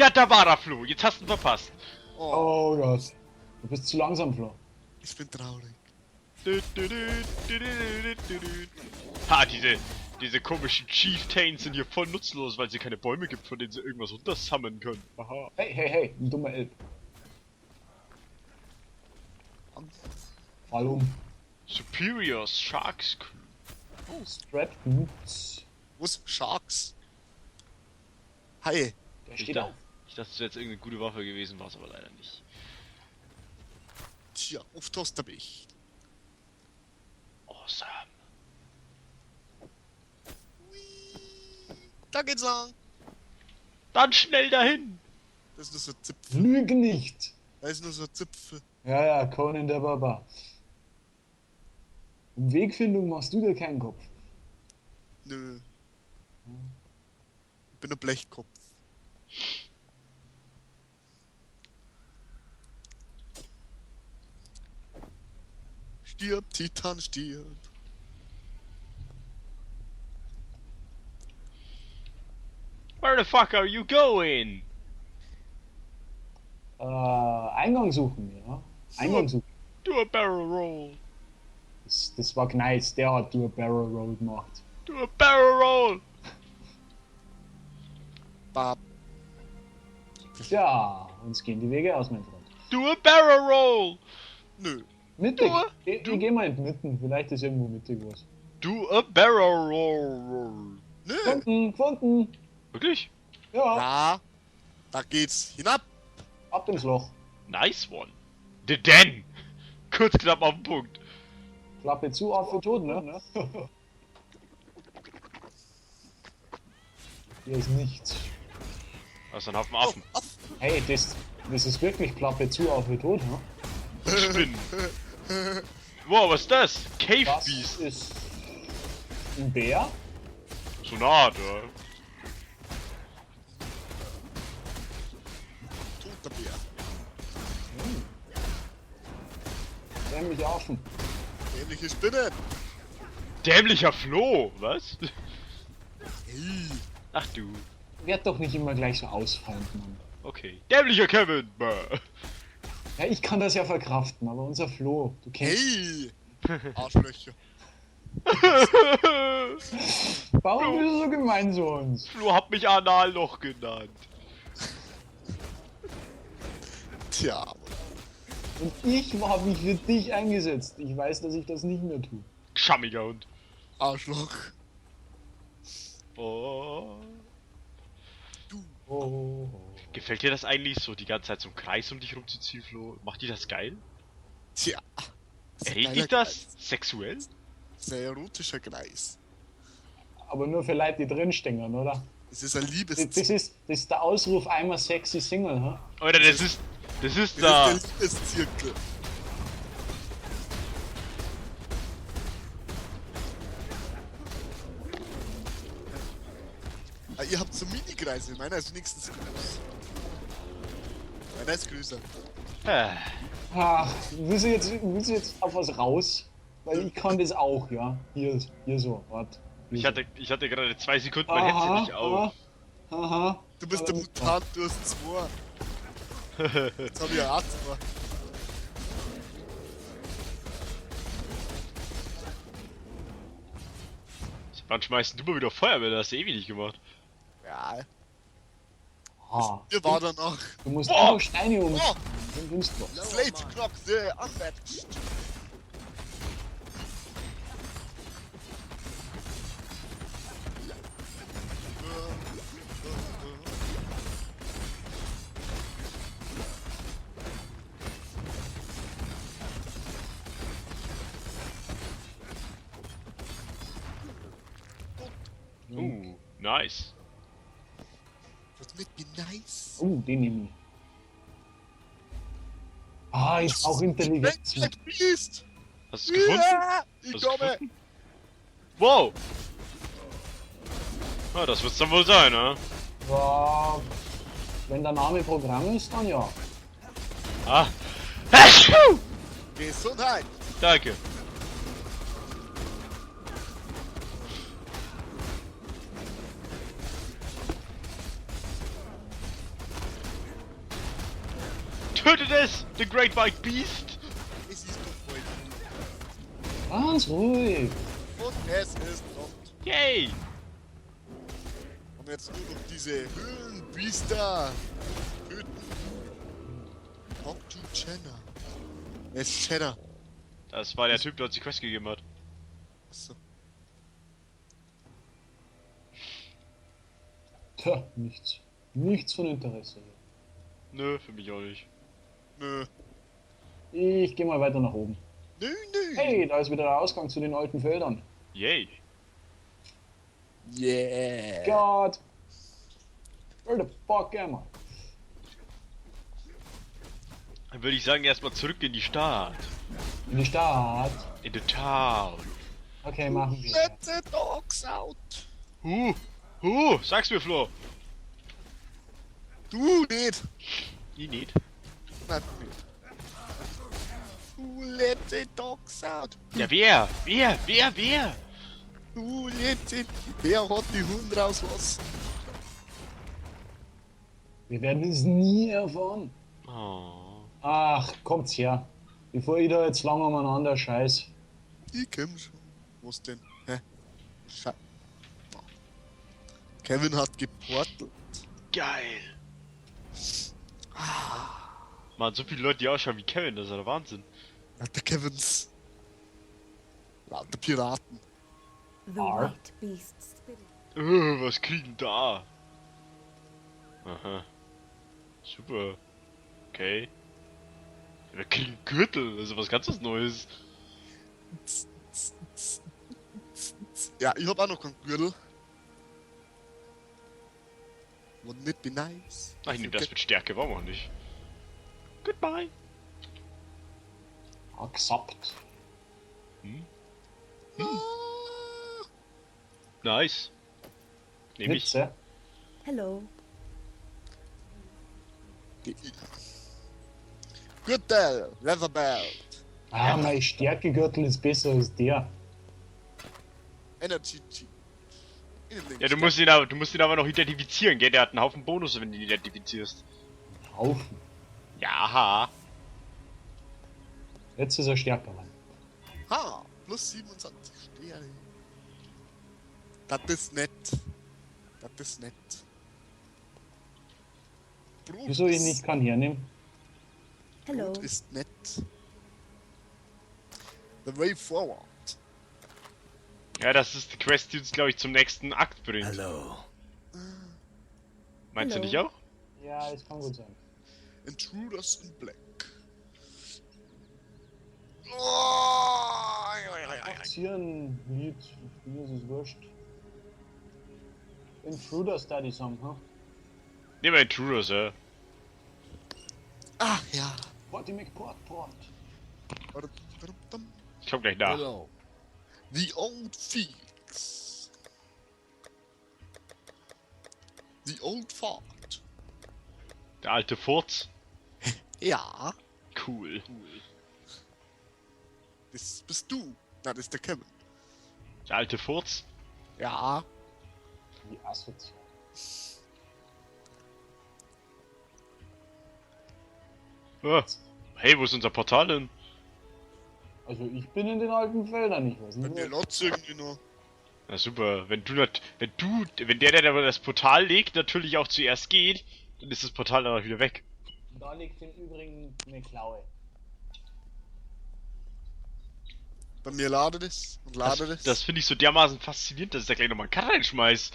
Ja, da war er, Flo. Jetzt hast du ihn verpasst. Oh, Oh Gott. Du bist zu langsam, Flo. ich bin traurig. Ha, diese komischen Chieftains sind hier voll nutzlos, weil sie keine Bäume gibt, von denen sie irgendwas runtersammeln können. Aha. Hey, hey, hey, ein dummer Elb. Fall um. Superiors Sharks Crew. Oh, Strat Boots. Wo's? Sharks? Hi. Der steht auf. Ich dachte, das wäre jetzt irgendeine gute Waffe gewesen, war es aber leider nicht. Tja, auf Toaster mich. Awesome. Da geht's lang. Dann schnell dahin! Das ist nur so ein Zipfel. Lüge nicht. Da ist nur so ein Zipfel. Ja, ja, Conan der Barbar. Um Wegfindung machst du dir keinen Kopf. Nö. Ich bin ein Blechkopf. Stirb, Titan, stirb. Where the fuck are you going? Eingang suchen, ja. Eingang suchen. Do a barrel roll. Das war Gneis, der hat nur Barrel Roll gemacht. Do a barrel roll. Bab. Tja, uns gehen die Wege aus, mein Freund. Do a barrel roll. Nö. Mittig. Du- Ich geh mal in die Mitten, vielleicht ist irgendwo mittig was. Do a barrel roll. Nö. Gefunden. Wirklich? Ja, Ja. Da geht's hinab. ab ins Loch. Nice one. The Den. Kurz knapp auf den Punkt. Klappe zu, auf für tot, ne? Hier ist nichts. Das ist ein Haufen Affen. Auf. Hey, das ist wirklich Klappe zu, auf für tot, ne? Spinnen. Wow, was ist das? Cave Das Beast. ist ein Bär. So eine Art, ja. Toter Bär. Dämlich Affen. Ähnliche Spinnen. Dämlicher Flo, was? Hey. Ach du. Werd doch nicht immer gleich so ausfallend, Mann. Okay. Dämlicher Kevin. Bäh. Ja, ich kann das ja verkraften, aber unser Flo, du kennst. Hey. Arschlöcher. Warum bist du so gemein zu uns? Flo hat mich Analloch genannt. Tja. Und ich habe mich für dich eingesetzt. Ich weiß, dass ich das nicht mehr tue. Schammiger Hund. Arschloch. Oh. Du. Oh. Gefällt dir das eigentlich so, die ganze Zeit so im Kreis um dich rumzuziehen, Flo? Macht dir das geil? Tja. Das ist ein Erregt geiler dich das Kreis. sexuell? Sehr erotischer Kreis. Aber nur für Leute, die drinstecken, oder? Es ist ein Das Liebeszirkel. ist der Ausruf einmal sexy Single, hä? Oder das ist Das da. ist der Liebeszirkel. Ah, ihr habt so Mini-Kreise. Meiner ist wenigstens groß. Meiner ist größer. Ach, willst du jetzt auf was raus? Weil ich kann das auch, ja. Hier so, warte. Ich hatte gerade 2 Sekunden mein Headset nicht auf. Aha. Du bist der Mutant, du hast zwei. Jetzt hab ich auch zwei. Wann schmeißt du mal wieder Feuerwehr? Das hast du ewig nicht gemacht. Ja, Ah, ihr war danach. du musst Boah. einfach Steine um. Oh, Dann findest du was. Slate Clock, the Undead. Nice. Das mit mir nice. Oh, den nehme ich. Ah, ich auch Intelligenz. Black Beast! Hast du es gefunden? Ja, ich Hast du's komme! gefunden? Wow! Na, das wird's dann wohl sein, ne? Ja, wenn der Name Programm ist, dann ja. Ah! Achoo! Gesundheit! Danke. Tötet es! The Great White Beast! Es ist doch voll. Ganz ruhig. Und es ist rund. Yay! Und jetzt nur noch diese Höhlenbiester töten. Talk to Jenna. Wer ist Jenna? Das war der Typ, der uns die Quest gegeben hat. Achso. Tja, nichts. Nichts von Interesse. Nö, für mich auch nicht. Nö. Ich gehe mal weiter nach oben. Nö, nö. Hey, da ist wieder der Ausgang zu den alten Feldern. Yay! Yeah. God! Where the fuck am I? Dann würde ich sagen, erstmal zurück in die Stadt. In die Stadt. In the town. Okay, machen wir. Let the dogs out. Sag's mir, Flo. Du nicht. Ich nicht. Nein, nicht. Who let the dogs out? Ja, wer? Wer? Who let the... Wer hat die Hunde rauslassen? Wir werden es nie erfahren. Oh. Ach, kommt's her. Bevor ich da jetzt lang umeinander scheiß. Ich komm schon. Was denn? Hä? Scheiße. Kevin hat geportelt. Geil. Mann, so viele Leute, die ausschauen wie Kevin, das ist ja der Wahnsinn. Lauter Kevins. Lauter Piraten. The Arr. white beast's spirit. Was kriegen da? Aha. Super. Okay. Wir kriegen Gürtel, also was ganz was Neues. Ja, ich hab auch noch keinen Gürtel. Wouldn't it be nice? Ach, ich nehme das mit Stärke, warum auch nicht? Goodbye. Accept. Ah, Nice. Nehme ich. Witze. Hello. Gürtel, Leatherbelt, Ah, mein Stärkegürtel ist besser als der. Energy G. Ja, du musst ihn aber noch identifizieren, gell? Der hat einen Haufen Bonus, wenn du ihn identifizierst. Haufen. Ja, aha. Jetzt ist er stärker, Mann. Ha, plus 27 Sterne. Das ist nett. Das ist nett. Brot Wieso ich ist- nicht kann hernehmen? Hello. Brot ist nett. The way forward. Ja, das ist die Quest, die uns, glaube ich, zum nächsten Akt bringt. Hello. Meinst du Hallo. nicht auch? Ja, das kann gut sein. Intruders in Black. Oh, Aktienlied, mir ist es wurscht. Intruder Study Song, ha? Nehmen wir Intruders, ja. Ah, ja. Porty McPort. Ich komm gleich nach. Hello. The Old Fields. The Old Fort. Der alte Furz. Ja. Cool. Das bist du. Na, das ist der Kevin. Der alte Furz. Ja. Wie asozial. Ah. Hey, wo ist unser Portal denn? Also ich bin in den alten Feldern, ich weiß Bei nicht. mir lot's irgendwie noch. Na super, wenn der das Portal legt, natürlich auch zuerst geht, dann ist das Portal dann auch wieder weg. Da liegt im Übrigen eine Klaue. Bei mir ladet es und ladet es. Das finde ich so dermaßen faszinierend, dass ich da gleich nochmal einen Cut reinschmeiß.